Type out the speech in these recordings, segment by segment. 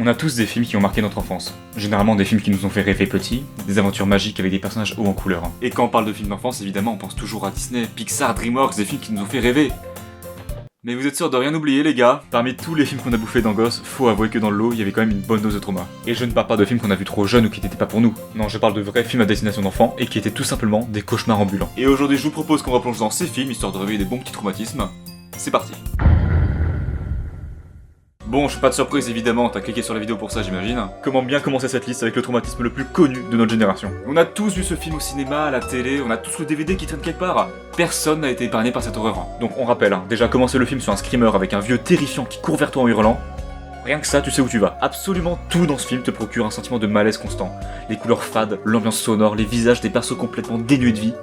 On a tous des films qui ont marqué notre enfance. Généralement des films qui nous ont fait rêver petits, des aventures magiques avec des personnages hauts en couleur. Et quand on parle de films d'enfance, évidemment, on pense toujours à Disney, Pixar, DreamWorks, des films qui nous ont fait rêver. Mais vous êtes sûr de rien oublier les gars, parmi tous les films qu'on a bouffés dans Gosse, faut avouer que dans le lot, il y avait quand même une bonne dose de trauma. Et je ne parle pas de films qu'on a vus trop jeunes ou qui n'étaient pas pour nous. Non, je parle de vrais films à destination d'enfants et qui étaient tout simplement des cauchemars ambulants. Et aujourd'hui je vous propose qu'on replonge dans ces films histoire de réveiller des bons petits traumatismes. C'est parti. Bon, je fais pas de surprise évidemment, t'as cliqué sur la vidéo pour ça j'imagine. Comment bien commencer cette liste avec le traumatisme le plus connu de notre génération. On a tous vu ce film au cinéma, à la télé, on a tous le DVD qui traîne quelque part. Personne n'a été épargné par cette horreur. Donc on rappelle, déjà commencer le film sur un screamer avec un vieux terrifiant qui court vers toi en hurlant. Rien que ça, tu sais où tu vas. Absolument tout dans ce film te procure un sentiment de malaise constant. Les couleurs fades, l'ambiance sonore, les visages des persos complètement dénués de vie.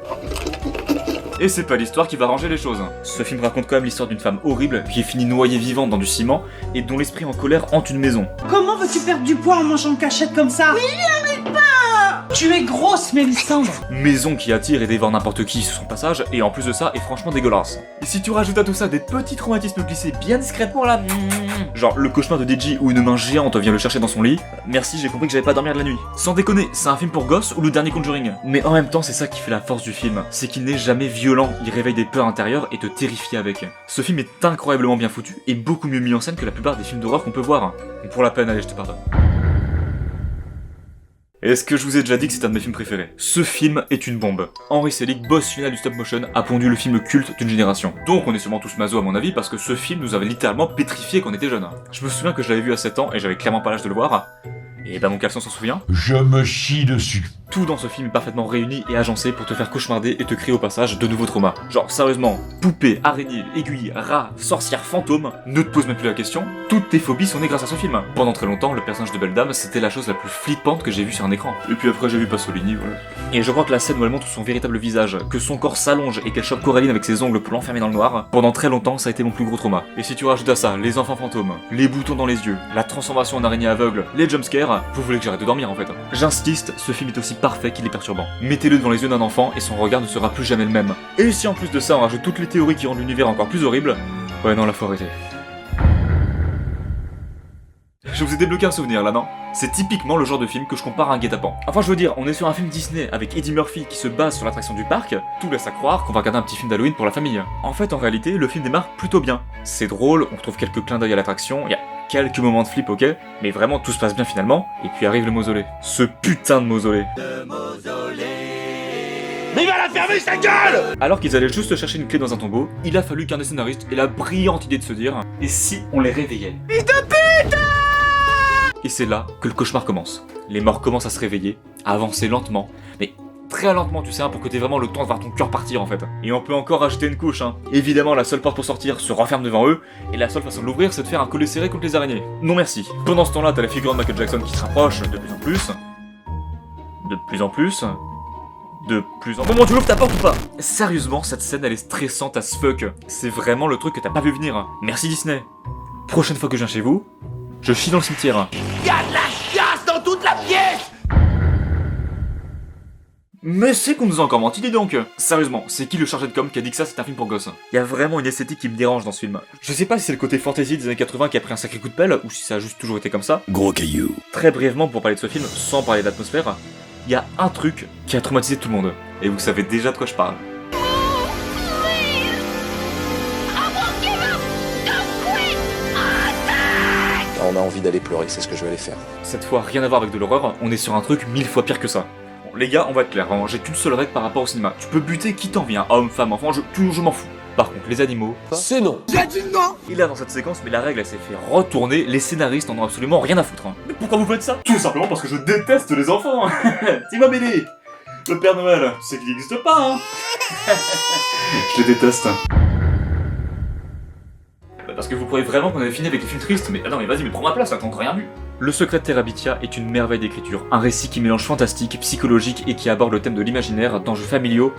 Et c'est pas l'histoire qui va ranger les choses. Ce film raconte quand même l'histoire d'une femme horrible qui est finie noyée vivante dans du ciment et dont l'esprit en colère hante une maison. Comment veux-tu perdre du poids en mangeant de cachette comme ça? Mais il arrive pas! Tu es grosse, Mélissandre! Maison qui attire et dévore n'importe qui sur son passage, et en plus de ça, est franchement dégueulasse. Et si tu rajoutes à tout ça des petits traumatismes glissés bien discrètement là, genre le cauchemar de Deji où une main géante vient le chercher dans son lit, merci, j'ai compris que j'allais pas dormir de la nuit. Sans déconner, c'est un film pour gosses ou le dernier Conjuring. Mais en même temps, c'est ça qui fait la force du film, c'est qu'il n'est jamais violent, il réveille des peurs intérieures et te terrifie avec. Ce film est incroyablement bien foutu et beaucoup mieux mis en scène que la plupart des films d'horreur qu'on peut voir. Et pour la peine, allez, je te pardonne. Est-ce que je vous ai déjà dit que c'est un de mes films préférés? Ce film est une bombe. Henry Selick, boss final du stop motion, a pondu le film culte d'une génération. Donc on est sûrement tous maso à mon avis parce que ce film nous avait littéralement pétrifié quand on était jeunes. Je me souviens que je l'avais vu à 7 ans et j'avais clairement pas l'âge de le voir. Et bah mon caleçon s'en souvient. Je me chie dessus. Tout dans ce film est parfaitement réuni et agencé pour te faire cauchemarder et te créer au passage de nouveaux traumas. Genre sérieusement, poupée, araignée, aiguille, rat, sorcière, fantôme, ne te pose même plus la question, toutes tes phobies sont nées grâce à ce film. Pendant très longtemps, le personnage de Belle Dame, c'était la chose la plus flippante que j'ai vue sur un écran. Et puis après j'ai vu Pasolini, voilà. Et je crois que la scène où elle montre son véritable visage, que son corps s'allonge et qu'elle chope Coraline avec ses ongles pour l'enfermer dans le noir, pendant très longtemps ça a été mon plus gros trauma. Et si tu rajoutes à ça les enfants fantômes, les boutons dans les yeux, la transformation en araignée aveugle, les jumpscares, vous voulez que j'arrête de dormir en fait. J'insiste, ce film est aussi parfait qu'il est perturbant. Mettez-le devant les yeux d'un enfant et son regard ne sera plus jamais le même. Et si en plus de ça on rajoute toutes les théories qui rendent l'univers encore plus horrible, ouais non là faut arrêter. Je vous ai débloqué un souvenir là, non? C'est typiquement le genre de film que je compare à un guet-apens. Enfin je veux dire, on est sur un film Disney avec Eddie Murphy qui se base sur l'attraction du parc, tout laisse à croire qu'on va regarder un petit film d'Halloween pour la famille. En fait en réalité, le film démarre plutôt bien. C'est drôle, on retrouve quelques clins d'œil à l'attraction, il y a quelques moments de flip, ok, mais vraiment tout se passe bien finalement, et puis arrive le mausolée. Ce putain de mausolée. Le mausolée. Mais il va la fermer sa gueule! Alors qu'ils allaient juste chercher une clé dans un tombeau, il a fallu qu'un des scénaristes ait la brillante idée de se dire « Et si on les réveillait ?» Fils de pute! Et c'est là que le cauchemar commence. Les morts commencent à se réveiller, à avancer lentement, mais très lentement tu sais, pour que t'aies vraiment le temps de voir ton cœur partir en fait. Et on peut encore ajouter une couche, hein. Évidemment la seule porte pour sortir se referme devant eux, et la seule façon de l'ouvrir c'est de faire un collet serré contre les araignées. Non merci. Pendant ce temps-là t'as la figure de Michael Jackson qui se rapproche de plus en plus. De plus en plus. De plus en... Bon, tu l'ouvres ta porte ou pas? Sérieusement, cette scène elle est stressante as fuck. C'est vraiment le truc que t'as pas vu venir. Merci Disney. Prochaine fois que je viens chez vous, je chie dans le cimetière. Y'a de la chiasse dans toute la pièce! Mais c'est qu'on nous a encore menti, dis donc! Sérieusement, c'est qui le chargé de com qui a dit que ça c'est un film pour gosses? Y a vraiment une esthétique qui me dérange dans ce film. Je sais pas si c'est le côté fantasy des années 80 qui a pris un sacré coup de pelle, ou si ça a juste toujours été comme ça. Gros caillou. Très brièvement, pour parler de ce film, sans parler d'atmosphère, y a un truc qui a traumatisé tout le monde. Et vous savez déjà de quoi je parle. On a envie d'aller pleurer, c'est ce que je vais aller faire. Cette fois, rien à voir avec de l'horreur, on est sur un truc 1000 fois pire que ça. Bon, les gars, on va être clair, j'ai qu'une seule règle par rapport au cinéma. Tu peux buter qui t'en vient, homme, femme, enfant, je m'en fous. Par contre, les animaux... C'est non. J'ai dit non. Il a dans cette séquence, mais la règle elle s'est fait retourner, les scénaristes en ont absolument rien à foutre. Mais pourquoi vous faites ça? Tout simplement parce que je déteste les enfants. C'est ma BD. Le Père Noël, c'est qu'il n'existe pas, hein. Je les déteste. Parce que vous croyez vraiment qu'on avait fini avec les films tristes, mais non mais vas-y, mais prends ma place, là t'as encore rien vu. Le secret de Terabithia est une merveille d'écriture, un récit qui mélange fantastique, psychologique et qui aborde le thème de l'imaginaire, d'enjeux familiaux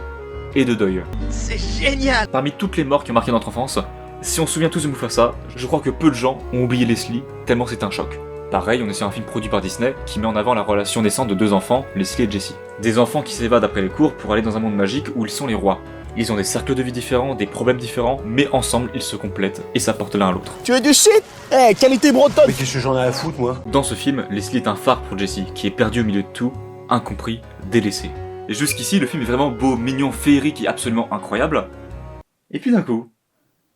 et de deuil. C'est génial! Parmi toutes les morts qui ont marqué notre enfance, si on se souvient tous de Mufasa, je crois que peu de gens ont oublié Leslie, tellement c'est un choc. Pareil, on est sur un film produit par Disney qui met en avant la relation naissante de deux enfants, Leslie et Jessie. Des enfants qui s'évadent après les cours pour aller dans un monde magique où ils sont les rois. Ils ont des cercles de vie différents, des problèmes différents, mais ensemble ils se complètent et s'apportent l'un à l'autre. Tu veux du shit? Eh, qualité bretonne. Mais qu'est-ce que j'en ai à foutre, moi? Dans ce film, Leslie est un phare pour Jessie, qui est perdu au milieu de tout, incompris, délaissé. Et jusqu'ici, le film est vraiment beau, mignon, féerique et absolument incroyable. Et puis d'un coup,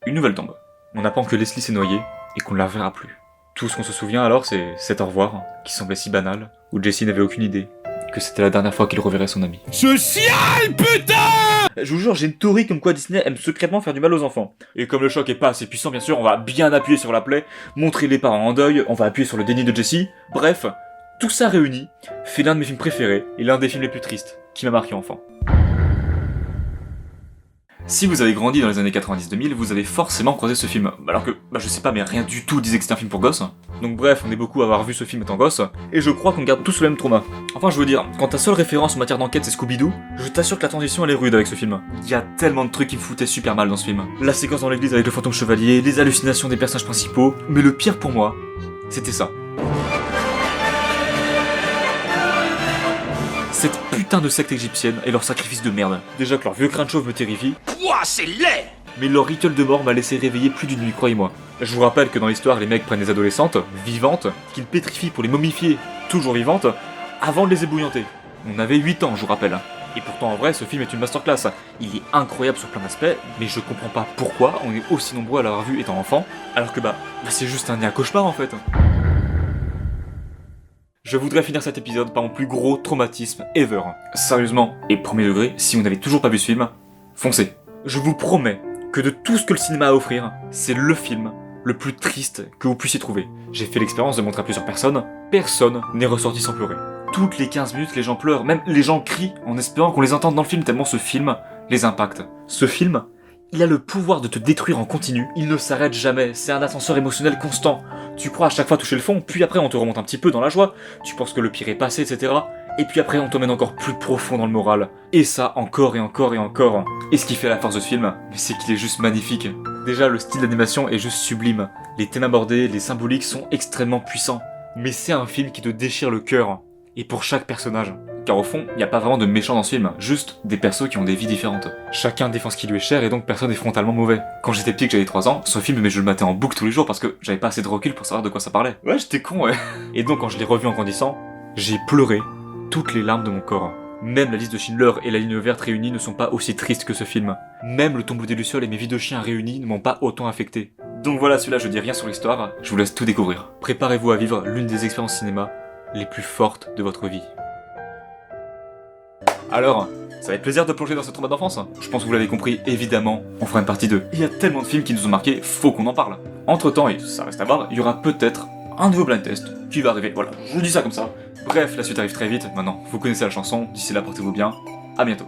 une nouvelle tombe. On apprend que Leslie s'est noyée et qu'on ne la reverra plus. Tout ce qu'on se souvient alors, c'est cet au revoir, qui semblait si banal, où Jessie n'avait aucune idée que c'était la dernière fois qu'il reverrait son ami. Je chiale, putain! Je vous jure, j'ai une théorie comme quoi Disney aime secrètement faire du mal aux enfants. Et comme le choc est pas assez puissant, bien sûr, on va bien appuyer sur la plaie, montrer les parents en deuil, on va appuyer sur le déni de Jessie. Bref, tout ça réuni fait l'un de mes films préférés et l'un des films les plus tristes qui m'a marqué enfant. Si vous avez grandi dans les années 90-2000, vous avez forcément croisé ce film. Alors que, je sais pas, mais rien du tout disait que c'était un film pour gosses. Donc bref, on est beaucoup à avoir vu ce film étant gosse, et je crois qu'on garde tous le même trauma. Enfin, je veux dire, quand ta seule référence en matière d'enquête c'est Scooby-Doo, je t'assure que la transition elle est rude avec ce film. Il y a tellement de trucs qui me foutaient super mal dans ce film. La séquence dans l'église avec le fantôme chevalier, les hallucinations des personnages principaux, mais le pire pour moi, c'était ça. Cette putain de secte égyptienne et leur sacrifice de merde. Déjà que leur vieux crâne chauve me terrifie. Ouah, c'est laid! Mais leur rituel de mort m'a laissé réveiller plus d'une nuit, croyez-moi. Je vous rappelle que dans l'histoire, les mecs prennent des adolescentes, vivantes, qu'ils pétrifient pour les momifier, toujours vivantes, avant de les ébouillanter. On avait 8 ans, je vous rappelle. Et pourtant, en vrai, ce film est une masterclass. Il est incroyable sur plein d'aspects, mais je comprends pas pourquoi on est aussi nombreux à l'avoir vu étant enfant, alors que c'est juste un nez à cauchemar en fait. Je voudrais finir cet épisode par mon plus gros traumatisme ever. Sérieusement, et premier degré, si vous n'avez toujours pas vu ce film, foncez. Je vous promets que de tout ce que le cinéma a à offrir, c'est le film le plus triste que vous puissiez trouver. J'ai fait l'expérience de montrer à plusieurs personnes, personne n'est ressorti sans pleurer. Toutes les 15 minutes, les gens pleurent, même les gens crient en espérant qu'on les entende dans le film tellement ce film les impacte. Ce film, il a le pouvoir de te détruire en continu, il ne s'arrête jamais, c'est un ascenseur émotionnel constant. Tu crois à chaque fois toucher le fond, puis après on te remonte un petit peu dans la joie, tu penses que le pire est passé, etc. Et puis après on t'emmène encore plus profond dans le moral. Et ça encore et encore et encore. Et ce qui fait la force de ce film, c'est qu'il est juste magnifique. Déjà le style d'animation est juste sublime. Les thèmes abordés, les symboliques sont extrêmement puissants. Mais c'est un film qui te déchire le cœur. Et pour chaque personnage. Car au fond, il n'y a pas vraiment de méchants dans ce film, juste des persos qui ont des vies différentes. Chacun défend ce qui lui est cher et donc personne n'est frontalement mauvais. Quand j'étais petit, que j'avais 3 ans, ce film, je le matais en boucle tous les jours parce que j'avais pas assez de recul pour savoir de quoi ça parlait. Ouais, j'étais con, ouais. Et donc quand je l'ai revu en grandissant, j'ai pleuré toutes les larmes de mon corps. Même la liste de Schindler et la ligne verte réunies ne sont pas aussi tristes que ce film. Même le tombeau des Lucioles et mes vies de chiens réunies ne m'ont pas autant affecté. Donc voilà, celui-là, je dis rien sur l'histoire, je vous laisse tout découvrir. Préparez-vous à vivre l'une des expériences cinéma les plus fortes de votre vie. Alors, ça va être plaisir de plonger dans ce trauma d'enfance. Je pense que vous l'avez compris, évidemment, on fera une partie 2. Il y a tellement de films qui nous ont marqués, faut qu'on en parle. Entre temps, et ça reste à voir, il y aura peut-être un nouveau blind test qui va arriver. Voilà, je vous dis ça comme ça. Bref, la suite arrive très vite. Maintenant, vous connaissez la chanson. D'ici là, portez-vous bien. À bientôt.